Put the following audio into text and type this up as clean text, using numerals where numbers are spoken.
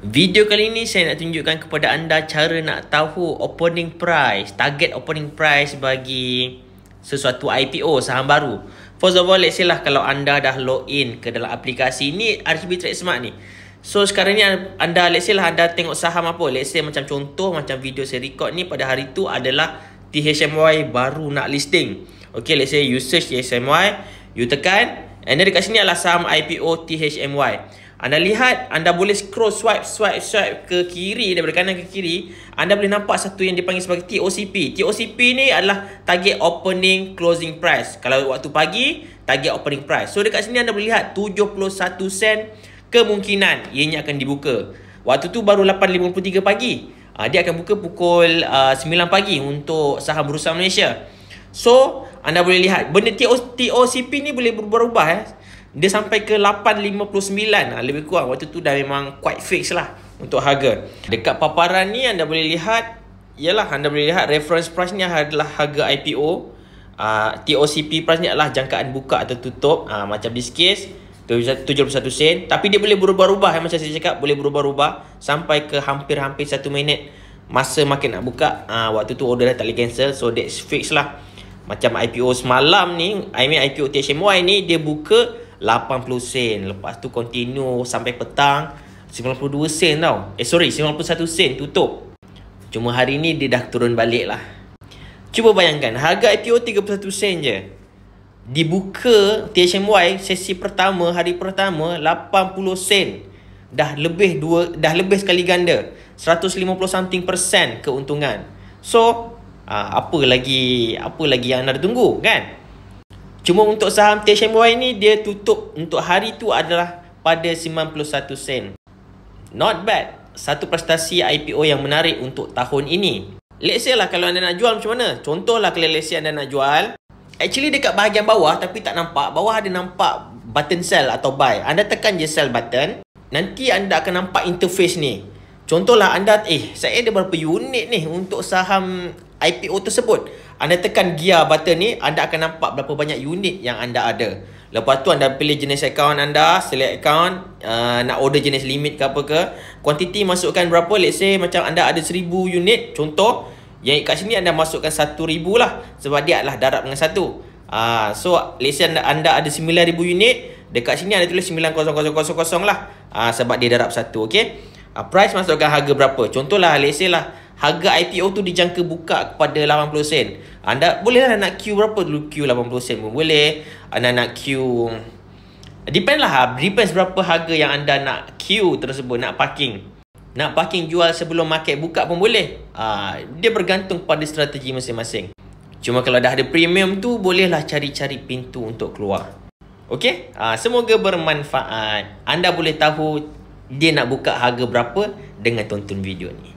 Video kali ini saya nak tunjukkan kepada anda cara nak tahu opening price, target opening price bagi sesuatu IPO saham baru. First of all, let's say lah kalau anda dah login ke dalam aplikasi ni RCB Trade Smart ni. So sekarang ni anda, let's say lah anda tengok saham apa. Let's say macam contoh, macam video saya record ni pada hari tu adalah THMY baru nak listing. Okay, let's say you search THMY, you tekan, and then dekat sini adalah saham IPO THMY. Anda lihat, anda boleh scroll swipe ke kiri, daripada kanan ke kiri. Anda boleh nampak satu yang dipanggil sebagai TOCP. TOCP ni adalah target opening closing price. Kalau waktu pagi, target opening price. So dekat sini anda boleh lihat 71 sen kemungkinan ianya akan dibuka. Waktu tu baru 8.53 pagi. Dia akan buka pukul 9 pagi untuk saham Bursa Malaysia. So anda boleh lihat benda TOCP ni boleh berubah. Dia sampai ke 8.59, lebih kurang. Waktu tu dah memang quite fix lah untuk harga. Dekat paparan ni anda boleh lihat, anda boleh lihat reference price ni adalah harga IPO. TOCP price ni adalah jangkaan buka atau tutup. Macam this case 71 sen. Tapi dia boleh berubah-ubah, macam saya cakap, boleh berubah-ubah sampai ke hampir-hampir 1 minit masa market nak buka. Waktu tu order dah tak boleh cancel. So that's fix lah. Macam IPO semalam ni, IPO THMY ni, dia buka 80 sen. Lepas tu continue sampai petang 92 sen tau. 91 sen tutup. Cuma hari ni dia dah turun balik lah. Cuba bayangkan, harga IPO 31 sen je. Dibuka THMY sesi pertama, hari pertama 80 sen. Dah lebih sekali ganda. 150 something % keuntungan. So apa lagi yang anda tunggu kan? Cuma untuk saham THMY ni, dia tutup untuk hari tu adalah pada 91 sen. Not bad. Satu prestasi IPO yang menarik untuk tahun ini. Let's say lah kalau anda nak jual macam mana. Contohlah kalau let's say anda nak jual, actually dekat bahagian bawah tapi tak nampak. Bawah ada nampak button sell atau buy. Anda tekan je sell button. Nanti anda akan nampak interface ni. Contohlah anda, saya ada berapa unit ni untuk saham IPO tersebut. Anda tekan gear button ni, anda akan nampak berapa banyak unit yang anda ada. Lepas tu anda pilih jenis account anda, select account, nak order jenis limit ke apa ke. Quantity masukkan berapa, let's say macam anda ada 1000 unit, contoh. Yang kat sini anda masukkan 1000 lah, sebab dia adalah darab dengan 1. So let's say anda ada 9000 unit, dekat sini anda tulis 90,000 lah, sebab dia darab 1, okay. Price masukkan harga berapa. Contohlah, let's say lah harga IPO tu dijangka buka kepada 80 sen. Anda bolehlah nak queue berapa dulu, queue 80 sen pun boleh. Anda nak queue, depends berapa harga yang anda nak queue tersebut, nak parking. Nak parking jual sebelum market buka pun boleh. Dia bergantung pada strategi masing-masing. Cuma kalau dah ada premium tu, bolehlah cari-cari pintu untuk keluar. Okay, semoga bermanfaat. Anda boleh tahu dia nak buka harga berapa dengan tonton video ni.